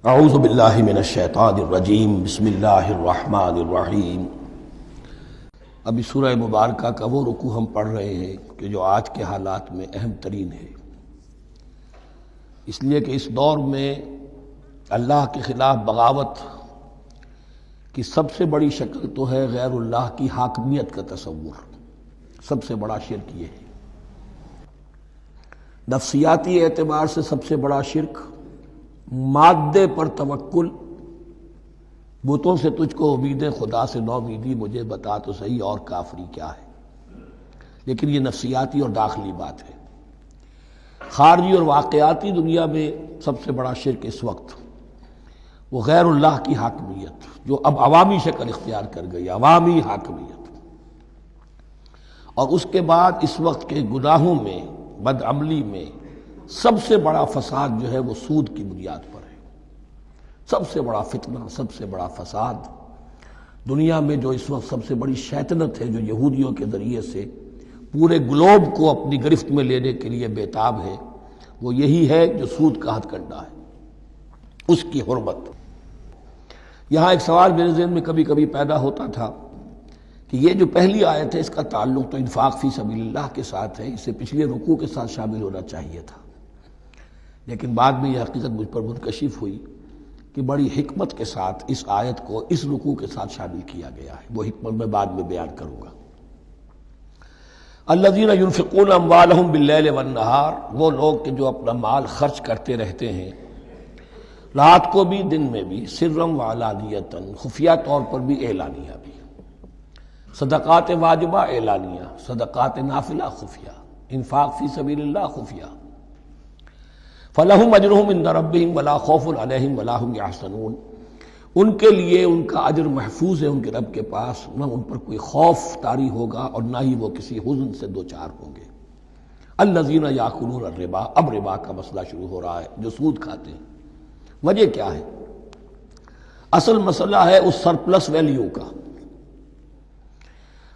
اعوذ باللہ من الشیطان الرجیم بسم اللہ الرحمن الرحیم۔ ابھی سورہ مبارکہ کا وہ رکوع ہم پڑھ رہے ہیں کہ جو آج کے حالات میں اہم ترین ہے، اس لیے کہ اس دور میں اللہ کے خلاف بغاوت کی سب سے بڑی شکل تو ہے غیر اللہ کی حاکمیت کا تصور۔ سب سے بڑا شرک یہ ہے، نفسیاتی اعتبار سے سب سے بڑا شرک، مادے پر توکل، بتوں سے تجھ کو امید خدا سے نو امیدی، مجھے بتا تو صحیح اور کافری کیا ہے۔ لیکن یہ نفسیاتی اور داخلی بات ہے۔ خارجی اور واقعاتی دنیا میں سب سے بڑا شرک اس وقت وہ غیر اللہ کی حاکمیت، جو اب عوامی شکل اختیار کر گئی، عوامی حاکمیت۔ اور اس کے بعد اس وقت کے گناہوں میں، بدعملی میں سب سے بڑا فساد جو ہے وہ سود کی بنیاد پر ہے۔ سب سے بڑا فتنہ، سب سے بڑا فساد دنیا میں جو اس وقت سب سے بڑی شیطنت ہے، جو یہودیوں کے ذریعے سے پورے گلوب کو اپنی گرفت میں لینے کے لیے بےتاب ہے، وہ یہی ہے جو سود کا ہتھ کنڈا ہے، اس کی حرمت۔ یہاں ایک سوال میرے ذہن میں کبھی کبھی پیدا ہوتا تھا کہ یہ جو پہلی آیت ہے اس کا تعلق تو انفاق فی سبیل اللہ کے ساتھ ہے، اسے پچھلے رکوع کے ساتھ شامل ہونا چاہیے تھا، لیکن بعد میں یہ حقیقت مجھ پر منکشف ہوئی کہ بڑی حکمت کے ساتھ اس آیت کو اس رکوع کے ساتھ شامل کیا گیا ہے۔ وہ حکمت میں بعد میں بیان کروں گا۔ الذین ینفقون اموالہم باللیل والنہار، وہ لوگ کہ جو اپنا مال خرچ کرتے رہتے ہیں رات کو بھی دن میں بھی، سرًا وعلانیۃً، خفیہ طور پر بھی اعلانیہ بھی، صدقات واجبہ اعلانیہ، صدقات نافلہ خفیہ، انفاق فی سبیل اللہ خفیہ۔ فَلَهُمْ أَجْرُهُمْ عِنْدَ رَبِّهِمْ وَلَا خَوْفٌ عَلَيْهِمْ وَلَا هُمْ يَحْزَنُونَ، ان کے لیے ان کا اجر محفوظ ہے ان کے رب کے پاس، نہ ان پر کوئی خوف طاری ہوگا اور نہ ہی وہ کسی حزن سے دوچار ہوں گے۔ الَّذِينَ يَأْكُلُونَ الرِّبَا، اب ربا کا مسئلہ شروع ہو رہا ہے، جو سود کھاتے ہیں۔ وجہ کیا ہے؟ اصل مسئلہ ہے اس سرپلس ویلیو کا۔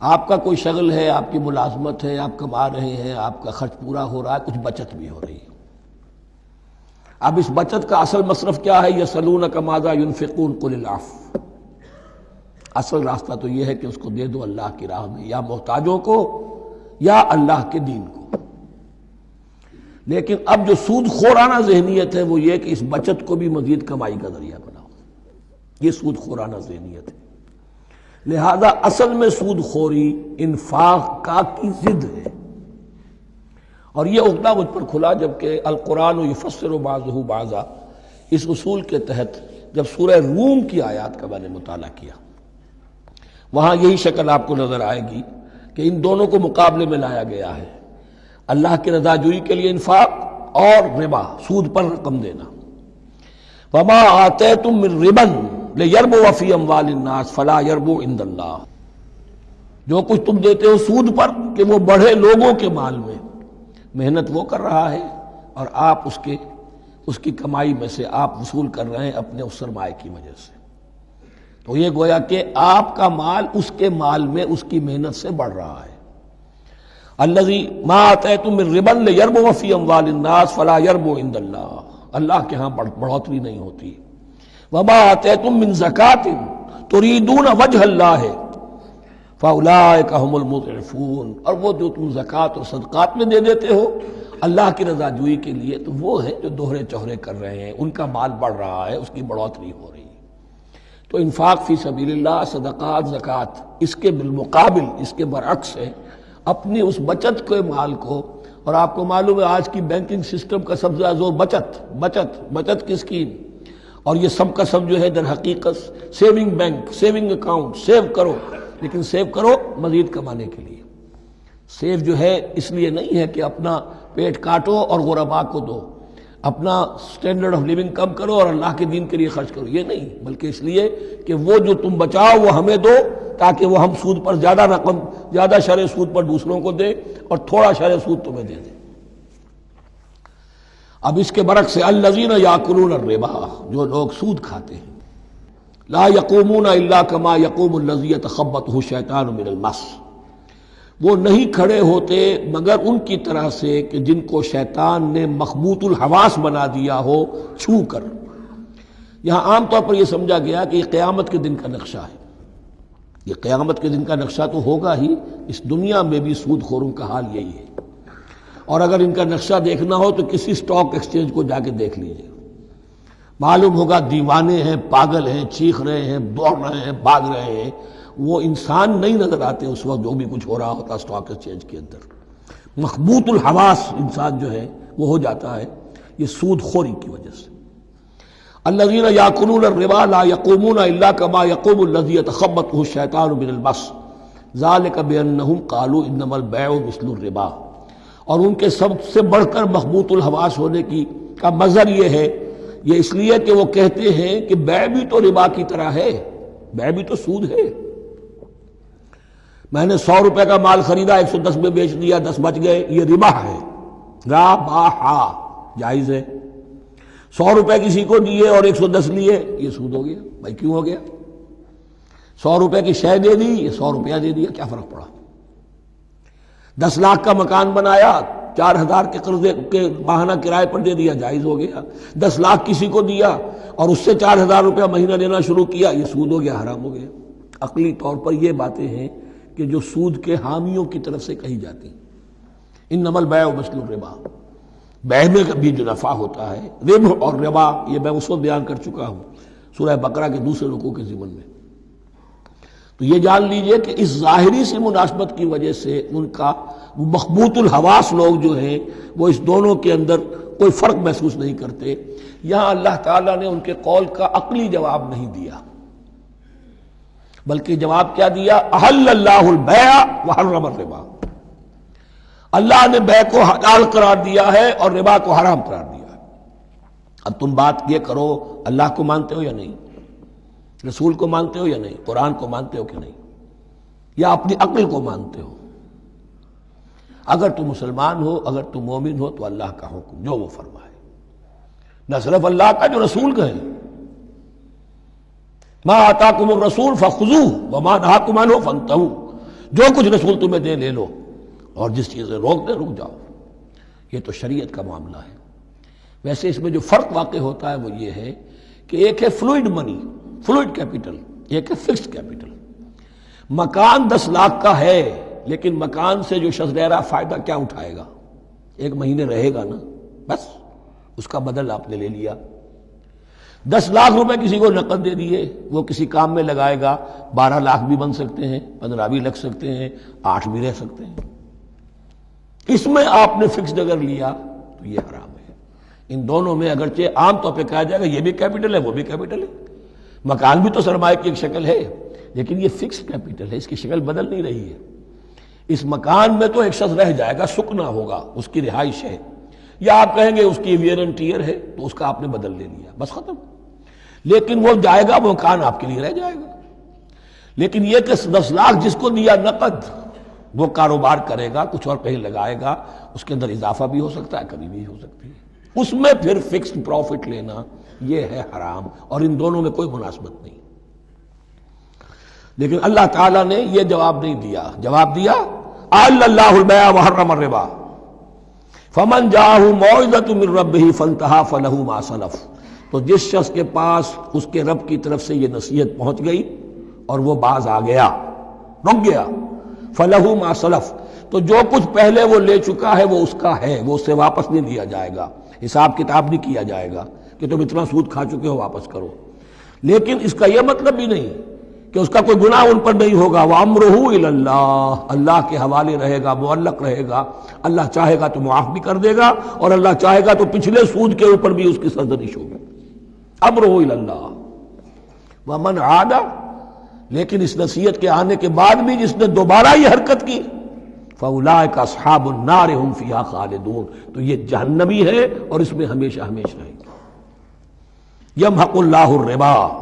آپ کا کوئی شغل ہے، آپ کی ملازمت ہے، آپ کما رہے ہیں، آپ کا خرچ پورا ہو رہا ہے، کچھ بچت بھی ہو رہی ہے۔ اب اس بچت کا اصل مصرف کیا ہے؟ یسألونک ماذا ينفقون قل العفو، اصل راستہ تو یہ ہے کہ اس کو دے دو اللہ کی راہ میں، یا محتاجوں کو یا اللہ کے دین کو۔ لیکن اب جو سود خورانہ ذہنیت ہے وہ یہ کہ اس بچت کو بھی مزید کمائی کا ذریعہ بناؤ، یہ سود خورانہ ذہنیت ہے۔ لہذا اصل میں سود خوری انفاق کا کی ضد ہے، اور یہ عقدہ مجھ پر کھلا جبکہ القرآن یفسر بعضہ بعضا، اس اصول کے تحت جب سورہ روم کی آیات کا میں نے مطالعہ کیا، وہاں یہی شکل آپ کو نظر آئے گی کہ ان دونوں کو مقابلے میں لایا گیا ہے، اللہ کی رضا جوئی کے لیے انفاق اور ربا، سود پر رقم دینا۔ وما آتیتم من ربا لیربو فی اموال الناس فلا یربو عند اللہ، جو کچھ تم دیتے ہو سود پر کہ وہ بڑھے لوگوں کے مال میں، محنت وہ کر رہا ہے اور آپ اس کی کمائی میں سے آپ وصول کر رہے ہیں اپنے اس سرمایہ کی وجہ سے، تو یہ گویا کہ آپ کا مال اس کے مال میں اس کی محنت سے بڑھ رہا ہے۔ الذی ما آتیتم من ربا لیربو فی اموال الناس فلا یربو عند اللہ، اللہ کے ہاں بڑھوتری نہیں ہوتی۔ وما آتیتم من زکاۃ تریدون وجہ اللہ فاولئک ھم المضعفون، اور وہ جو تم زکوٰۃ اور صدقات میں دے دیتے ہو اللہ کی رضا جوئی کے لیے، تو وہ ہیں جو دوہرے چوہرے کر رہے ہیں، ان کا مال بڑھ رہا ہے، اس کی بڑھوتری ہو رہی ہے۔ تو انفاق فی سبیل اللہ، صدقات، زکوٰۃ، اس کے بالمقابل، اس کے برعکس ہے اپنی اس بچت کے مال کو، اور آپ کو معلوم ہے آج کی بینکنگ سسٹم کا سب سے زیادہ زور بچت کی اسکیم، اور یہ سب کا سب جو ہے در حقیقت saving bank, saving account, save کرو، لیکن سیو کرو مزید کمانے کے لیے۔ سیو جو ہے اس لیے نہیں ہے کہ اپنا پیٹ کاٹو اور غرباء کو دو، اپنا سٹینڈرڈ آف لیونگ کم کرو اور اللہ کے دین کے لیے خرچ کرو، یہ نہیں، بلکہ اس لیے کہ وہ جو تم بچاؤ وہ ہمیں دو، تاکہ وہ ہم سود پر زیادہ رقم، زیادہ شرح سود پر دوسروں کو دے اور تھوڑا شرح سود تمہیں دے دے۔ اب اس کے برعکس الذین یاکلون الربا، جو لوگ سود کھاتے ہیں، لا یقومون الا کما یقوم الذی یتخبطہ الشیطان من المس، وہ نہیں کھڑے ہوتے مگر ان کی طرح سے کہ جن کو شیطان نے مخبوط الحواس بنا دیا ہو چھو کر، یہاں عام طور پر یہ سمجھا گیا کہ یہ قیامت کے دن کا نقشہ ہے، یہ قیامت کے دن کا نقشہ تو ہوگا ہی، اس دنیا میں بھی سود خوروں کا حال یہی ہے۔ اور اگر ان کا نقشہ دیکھنا ہو تو کسی سٹاک ایکسچینج کو جا کے دیکھ لیجئے، معلوم ہوگا دیوانے ہیں، پاگل ہیں، چیخ رہے ہیں، دوڑ رہے ہیں، بھاگ رہے ہیں، وہ انسان نہیں نظر آتے اس وقت جو بھی کچھ ہو رہا ہوتا سٹاک ایکسچینج کے اندر۔ مخبوط الحواس انسان جو ہے وہ ہو جاتا ہے یہ سود خوری کی وجہ سے۔ الذین یاکلون الربا لا یقومون الا کما یقوم الذی یتخبطہ الشیطان من المس ذلک بانہم قالوا انما البیع مثل الربا۔ اور ان کے سب سے بڑھ کر مخبوط الحواس ہونے کا مظہر یہ ہے، یہ اس لیے کہ وہ کہتے ہیں کہ بیع بھی تو ربا کی طرح ہے، بیع بھی تو سود ہے۔ میں نے 100 روپے کا مال خریدا، 110 میں بیچ دیا، 10 بچ گئے، یہ ربا ہے، ربا جائز ہے۔ 100 روپے کسی کو دیے اور 110 لیے، یہ سود ہو گیا۔ بھائی کیوں ہو گیا؟ 100 روپے کی شے دے دی، یہ 100 روپیہ دے دیا، کیا فرق پڑا؟ 10 لاکھ کا مکان بنایا، 4000 کے قرضے کے ماہانہ کرائے پر دے دیا، جائز ہو گیا۔ 10 لاکھ کسی کو دیا اور اس سے 4000 روپیہ مہینہ دینا شروع کیا، یہ سود ہو گیا، حرام ہو گیا۔ عقلی طور پر یہ باتیں ہیں کہ جو سود کے حامیوں کی طرف سے کہی جاتی ہیں۔ انما البیع مثل الربا، بیع میں بھی جو نفع ہوتا ہے، ربح اور ربا، یہ میں اس وقت بیان کر چکا ہوں سورہ بقرہ کے دوسرے رکوع کے ضمن میں۔ تو یہ جان لیجئے کہ اس ظاہری سی مناسبت کی وجہ سے ان کا مخبوط الحواس لوگ جو ہیں وہ اس دونوں کے اندر کوئی فرق محسوس نہیں کرتے۔ یہاں اللہ تعالیٰ نے ان کے قول کا عقلی جواب نہیں دیا، بلکہ جواب کیا دیا؟ احل اللہ البیع وحرم الربا۔ اللہ نے بیع کو حلال قرار دیا ہے اور ربا کو حرام قرار دیا ہے۔ اب تم بات یہ کرو، اللہ کو مانتے ہو یا نہیں؟ رسول کو مانتے ہو یا نہیں؟ قرآن کو مانتے ہو کہ نہیں؟ یا اپنی عقل کو مانتے ہو؟ اگر تم مسلمان ہو، اگر تم مومن ہو تو اللہ کا حکم جو وہ فرمائے، نہ صرف اللہ کا، جو رسول کہے، ما آتاکم الرسول فخذوہ وما نہاکم عنہ فانتہوا، جو کچھ رسول تمہیں دے لے لو، اور جس چیز سے روک دے رک جاؤ۔ یہ تو شریعت کا معاملہ ہے۔ ویسے اس میں جو فرق واقع ہوتا ہے وہ یہ ہے کہ ایک ہے فلوئڈ منی، فلوئڈ کیپٹل، ایک ہے فکسڈ کیپٹل۔ مکان 10 لاکھ کا ہے، لیکن مکان سے جو شخص رہ رہا فائدہ کیا اٹھائے گا؟ 1 مہینے رہے گا نا، بس اس کا بدل آپ نے لے لیا۔ 10 لاکھ روپے کسی کو نقد دے دیے، وہ کسی کام میں لگائے گا، 12 لاکھ بھی بن سکتے ہیں، 15 بھی لگ سکتے ہیں، 8 بھی رہ سکتے ہیں۔ اس میں آپ نے فکسڈ اگر لیا تو یہ حرام ہے۔ ان دونوں میں اگرچہ عام طور پہ کہا جائے گا یہ بھی کیپٹل ہے وہ بھی کیپٹل ہے، مکان بھی تو سرمایہ کی ایک شکل ہے، لیکن یہ فکسڈ کیپٹل ہے، اس کی شکل بدل نہیں رہی ہے۔ اس مکان میں تو ایک شخص رہ جائے گا، سکنا ہوگا، اس کی رہائش ہے، یا آپ کہیں گے اس کی ویئر اینڈ ٹیئر ہے تو اس کا آپ نے بدل لے لیا، بس ختم۔ لیکن وہ جائے گا، وہ مکان آپ کے لیے رہ جائے گا۔ لیکن یہ کہ 10 لاکھ جس کو دیا نقد، وہ کاروبار کرے گا، کچھ اور کہیں لگائے گا، اس کے اندر اضافہ بھی ہو سکتا ہے، کمی بھی ہو سکتی ہے، اس میں پھر فکسڈ پروفٹ لینا یہ ہے حرام، اور ان دونوں میں کوئی مناسبت نہیں۔ لیکن اللہ تعالیٰ نے یہ جواب نہیں دیا، جواب دیا احل اللہ البیع وحرم الربا فمن جاءہ موعظۃ من ربہ فانتہی فلہ ما سلف۔ تو جس شخص کے پاس اس کے رب کی طرف سے یہ نصیحت پہنچ گئی اور وہ باز آ گیا، رک گیا، فلہ ما سلف، تو جو کچھ پہلے وہ لے چکا ہے وہ اس کا ہے، وہ اس سے واپس نہیں لیا جائے گا، حساب کتاب نہیں کیا جائے گا کہ تم اتنا سود کھا چکے ہو واپس کرو۔ لیکن اس کا یہ مطلب بھی نہیں کہ اس کا کوئی گناہ ان پر نہیں ہوگا، وَأَمْرُهُ إِلَى اللَّهِ، اللہ کے حوالے رہے گا، معلق رہے گا۔ اللہ چاہے گا تو معاف بھی کر دے گا، اور اللہ چاہے گا تو پچھلے سود کے اوپر بھی اس کی سرزنش ہوگی۔ أَمْرُهُ إِلَى اللَّهِ وَمَنْ عَادَ، لیکن اس نصیحت کے آنے کے بعد بھی جس نے دوبارہ یہ حرکت کی، فَأُولَٰئِكَ أَصْحَابُ النَّارِ هُمْ فِيهَا خَالِدُونَ، تو یہ جہنمی ہے اور اس میں ہمیشہ ہمیشہ رہے گا۔ يَمْحَقُ اللَّهُ الرِّبَا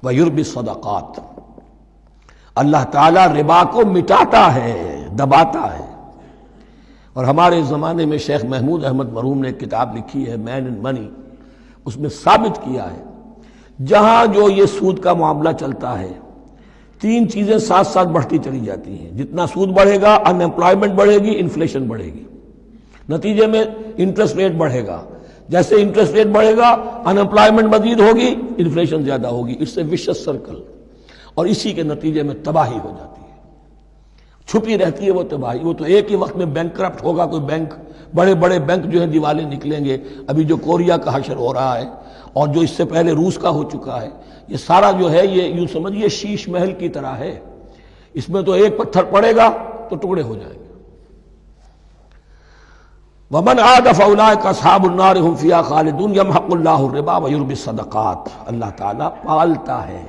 وَيُرْبِي الصَّدَقَاتِ، اللہ تعالیٰ ربا کو مٹاتا ہے، دباتا ہے۔ اور ہمارے زمانے میں شیخ محمود احمد مرحوم نے ایک کتاب لکھی ہے مین اینڈ منی، اس میں ثابت کیا ہے جہاں جو یہ سود کا معاملہ چلتا ہے 3 چیزیں ساتھ ساتھ بڑھتی چلی جاتی ہیں۔ جتنا سود بڑھے گا ان امپلائمنٹ بڑھے گی، انفلیشن بڑھے گی، نتیجے میں انٹرسٹ ریٹ بڑھے گا۔ جیسے انٹرسٹ ریٹ بڑھے گا ان امپلائمنٹ مزید ہوگی، انفلیشن زیادہ ہوگی، اس سے وشس سرکل، اور اسی کے نتیجے میں تباہی ہو جاتی ہے، چھپی رہتی ہے وہ تباہی۔ وہ تو ایک ہی وقت میں بینک کرپٹ ہوگا، کوئی بینک، بڑے بڑے بینک جو ہیں دیوالے نکلیں گے، ابھی جو کوریا کا حشر ہو رہا ہے اور جو اس سے پہلے روس کا ہو چکا ہے، یہ سارا جو ہے یہ یوں سمجھیے شیش محل کی طرح ہے، اس میں تو ایک پتھر پڑے گا تو ٹکڑے ہو جائیں گے۔ ومن عاد فاولئک اصحاب النار هم فیہا خالدون یمحق اللہ الربا ویربی الصدقات۔ اللہ تعالیٰ پالتا ہے،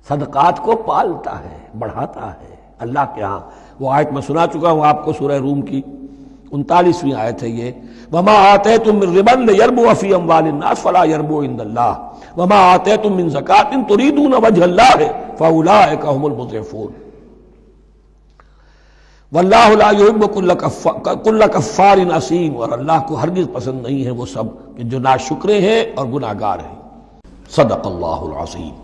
صدقات کو پالتا ہے، بڑھاتا ہے اللہ کے ہاں۔ وہ آیت میں سنا چکا ہوں آپ کو، سورہ روم کی 39ویں آیت ہے یہ، وما آتیتم من ربا لیربو فی اموال الناس فلا یربو عند اللہ وما آتیتم من زکاۃ تریدون وجہ اللہ فاولئک هم المضعفون۔ واللہ لا یحب کل کفار اثیم، اور اللہ کو ہرگز پسند نہیں ہے وہ سب کہ جو ناشکرے ہیں اور گناہگار ہیں۔ صدق اللہ العظیم۔